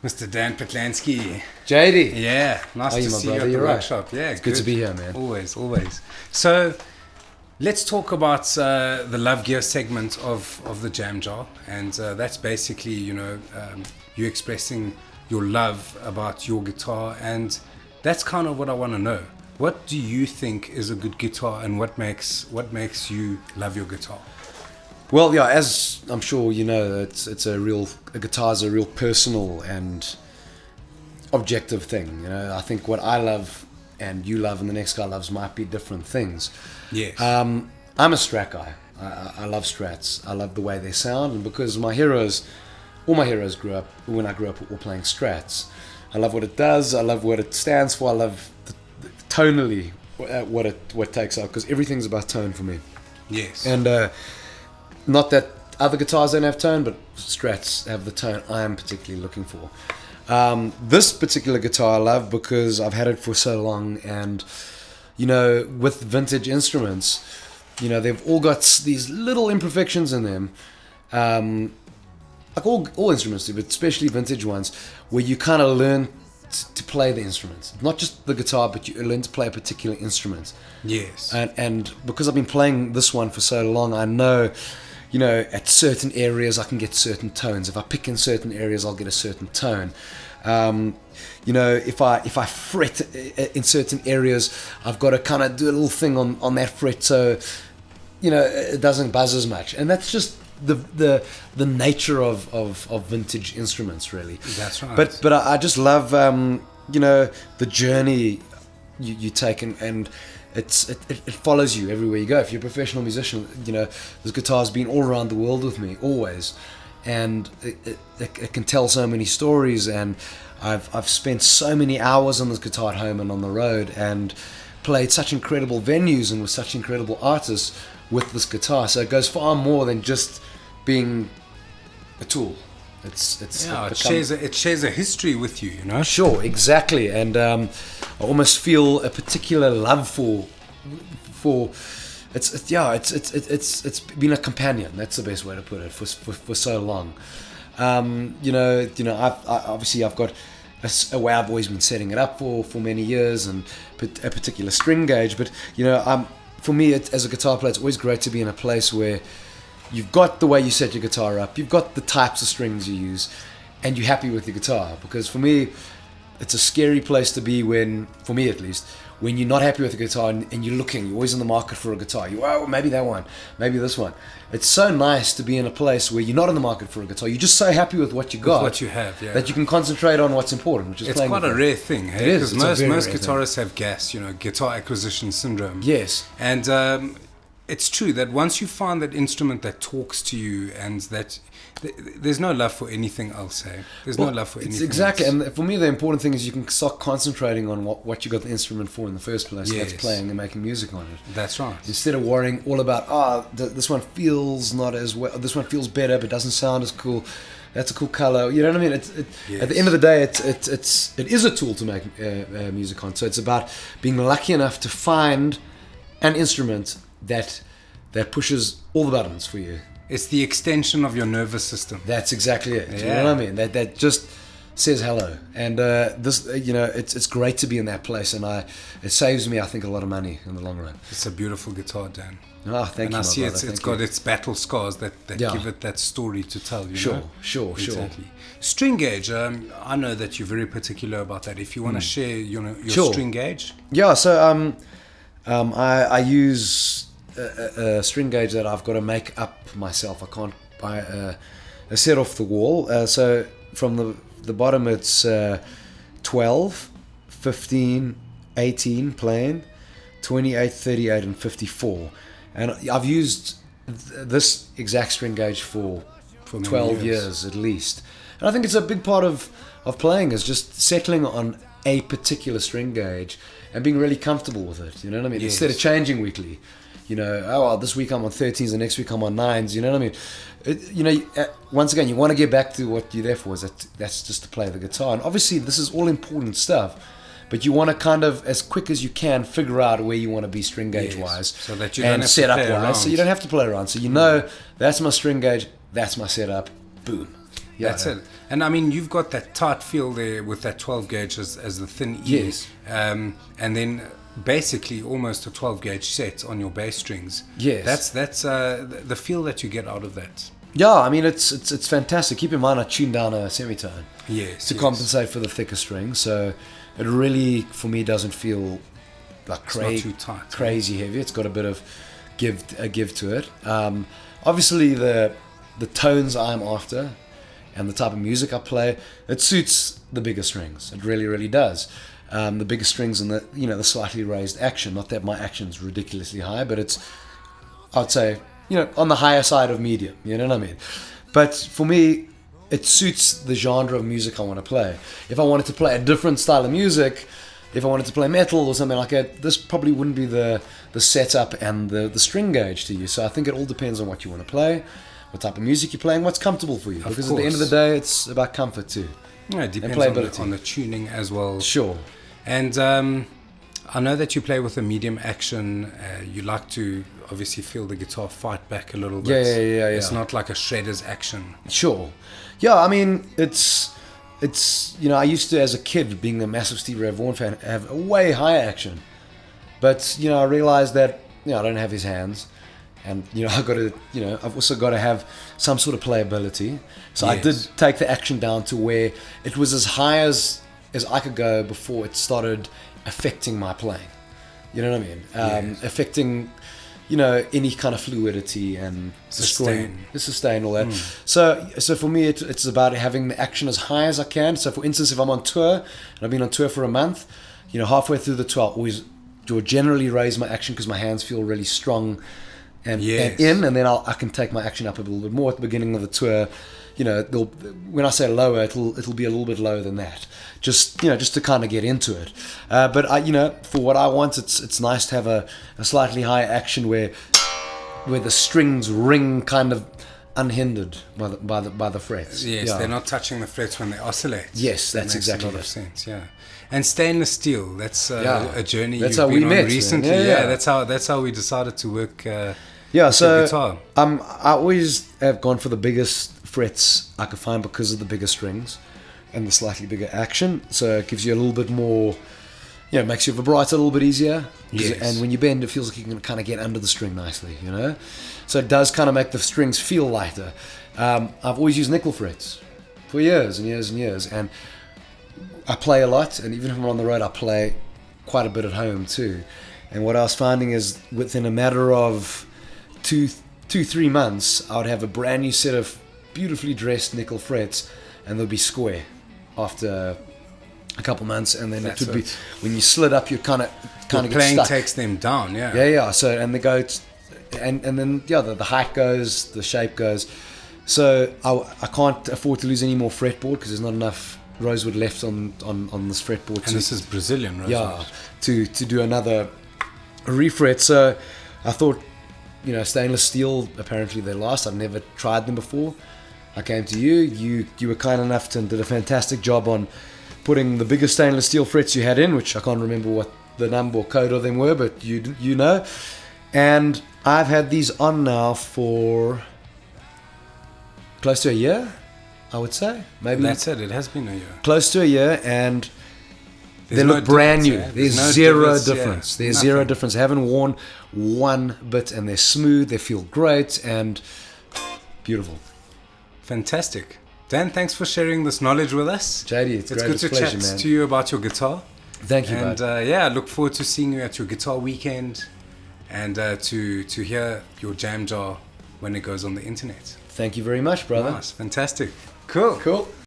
Mr. Dan Patlansky. JD. Yeah, nice to see you at the workshop. Yeah, it's good to be here, man. Always. So, let's talk about the LoveGear segment of the Jam Jar, and that's basically, you expressing your love about your guitar, and that's kind of what I want to know. What do you think is a good guitar, and what makes you love your guitar? Well, yeah, as I'm sure you know, a guitar is a real personal and objective thing. I think what I love and you love and the next guy loves might be different things. Yes. I'm a Strat guy. I love Strats. I love the way they sound, and because all my heroes grew up all playing Strats. I love what it does. I love what it stands for. I love tonally what it takes out, because everything's about tone for me. Yes. And not that other guitars don't have tone, but Strats have the tone I am particularly looking for. This particular guitar I love because I've had it for so long, and with vintage instruments, they've all got these little imperfections in them, like all instruments do, but especially vintage ones, where you kind of learn to play the instruments, not just the guitar, but you learn to play a particular instrument. Yes. And because I've been playing this one for so long, I know, at certain areas I can get certain tones. If I pick in certain areas, I'll get a certain tone. If I fret in certain areas, I've got to kind of do a little thing on that fret so it doesn't buzz as much. And that's just the nature of vintage instruments, really. That's right. But I just love the journey you take, and it follows you everywhere you go. If you're a professional musician, this guitar's been all around the world with me always, and it can tell so many stories. And I've spent so many hours on this guitar at home and on the road, and played such incredible venues and with such incredible artists with this guitar. So it goes far more than just being a tool. It shares a history with you, Sure, exactly. And I almost feel a particular love for it's been a companion. That's the best way to put it for so long. I've got a way I've always been setting it up for many years, and a particular string gauge. But for me, as a guitar player, it's always great to be in a place where you've got the way you set your guitar up, you've got the types of strings you use, and you're happy with your guitar. Because for me, it's a scary place to be for me at least, when you're not happy with the guitar and you're always in the market for a guitar. Maybe that one, maybe this one. It's so nice to be in a place where you're not in the market for a guitar. You're just so happy with what you got, with what you have, yeah, that you can concentrate on what's important, which is playing. It's quite a rare thing, hey? It is. Because most guitarists have GAS, guitar acquisition syndrome. Yes. And it's true that once you find that instrument that talks to you, and that there's no love for anything else, hey? There's no love for anything exactly else. And for me, the important thing is you can start concentrating on what you got the instrument for in the first place. Yes. That's playing and making music on it. That's right. Instead of worrying all about this one feels not as well, this one feels better but doesn't sound as cool, that's a cool color, you know what I mean? Yes. At the end of the day, it is a tool to make music on. So it's about being lucky enough to find an instrument that pushes all the buttons for you. It's the extension of your nervous system. That's exactly it. Yeah. You know what I mean? That just says hello. And this, it's great to be in that place, and it saves me, I think, a lot of money in the long run. It's a beautiful guitar, Dan. Oh, thank you. And I see brother. it's got its battle scars that give it that story to tell. Sure. Exactly. String gauge. I know that you're very particular about that. If you want to share, your string gauge. Yeah. So I use a string gauge that I've got to make up myself. I can't buy a set off the wall. So from the bottom, it's 12, 15, 18 plain, 28, 38, and 54. And I've used this exact string gauge for 12 years at least. And I think it's a big part of playing is just settling on a particular string gauge and being really comfortable with it. You know what I mean? Yes. Instead of changing weekly. This week I'm on 13s, the next week I'm on 9s. You know what I mean? Once again, you want to get back to what you're there for. That's just to play the guitar. And obviously, this is all important stuff. But you want to kind of, as quick as you can, figure out where you want to be string gauge wise, so that you don't have to play around. So you don't have to play around. So that's my string gauge, that's my setup. Boom. Yeah, That's it. And I mean, you've got that tight feel there with that 12 gauge as the thin E. Yes. And then basically almost a 12 gauge set on your bass strings. Yes. That's the feel that you get out of that. Yeah, I mean, it's fantastic. Keep in mind, I tuned down a semitone Yes. to compensate for the thicker string, so it really, for me, doesn't feel like It's not too tight. crazy heavy. It's got a bit of give to it. Obviously, the tones I'm after and the type of music I play, it suits the bigger strings. It really, really does. The bigger strings and the slightly raised action. Not that my action's ridiculously high, but it's, I'd say, on the higher side of medium. You know what I mean? But for me, it suits the genre of music I want to play. If I wanted to play a different style of music, if I wanted to play metal or something like that, this probably wouldn't be the setup and the string gauge to you. So I think it all depends on what you want to play, what type of music you're playing, what's comfortable for you. Because at the end of the day, it's about comfort too. Yeah, it depends on the tuning as well. Sure. And I know that you play with a medium action. You like to obviously feel the guitar fight back a little bit. Yeah. It's not like a shredder's action. Sure. Yeah, I mean, it's I used to, as a kid, being a massive Stevie Ray Vaughan fan, have a way higher action. But, I realized that, I don't have his hands. And, I've got to, I've also got to have some sort of playability. So Yes. I did take the action down to where it was as high as I could go before it started affecting my playing. You know what I mean? Yes. Affecting, any kind of fluidity and sustain all that. So for me, it's about having the action as high as I can. So for instance, if I'm on tour, and I've been on tour for a month, halfway through the tour, I always generally raise my action because my hands feel really strong and in, and then I can take my action up a little bit more at the beginning of the tour. When I say lower, it'll be a little bit lower than that, just to kind of get into it. But for what I want, it's nice to have a slightly higher action where the strings ring kind of unhindered by the frets. Yes, they're not touching the frets when they oscillate. Yes, that's exactly a lot of sense. Yeah, and stainless steel. That's a journey that's you've how been we on met recently. yeah. That's how we decided to work. So guitar. I always have gone for the biggest frets I could find because of the bigger strings and the slightly bigger action. So it gives you a little bit more, makes your vibrato a little bit easier. Yes. And when you bend, it feels like you can kind of get under the string nicely, So it does kind of make the strings feel lighter. I've always used nickel frets for years and years and years. And I play a lot, and even if I'm on the road, I play quite a bit at home too. And what I was finding is within a matter of 2-3 months, I would have a brand new set of beautifully dressed nickel frets, and they'll be square after a couple months, and then it would be when you slid up, you kind of get playing stuck. takes them down. Yeah. So and they go, and then the height goes, the shape goes. So I can't afford to lose any more fretboard because there's not enough rosewood left on this fretboard. And this is Brazilian rosewood. Yeah, to do another refret. So I thought, stainless steel, apparently they last. I've never tried them before. I came to you were kind enough and did a fantastic job on putting the biggest stainless steel frets you had in, which I can't remember what the number or code of them were, but you know. And I've had these on now for close to a year, I would say. Maybe That's it has been a year. close to a year, and There's they look no brand new. difference, There's no zero difference, difference. There's nothing. zero difference. I haven't worn one bit, and they're smooth. They feel great and beautiful. Fantastic. Dan, thanks for sharing this knowledge with us. JD, it's good great. to Pleasure, chat man. to you about your guitar. Thank you, And bud. I look forward to seeing you at your guitar weekend and to hear your jam jar when it goes on the internet. Thank you very much, brother. Nice, fantastic. Cool.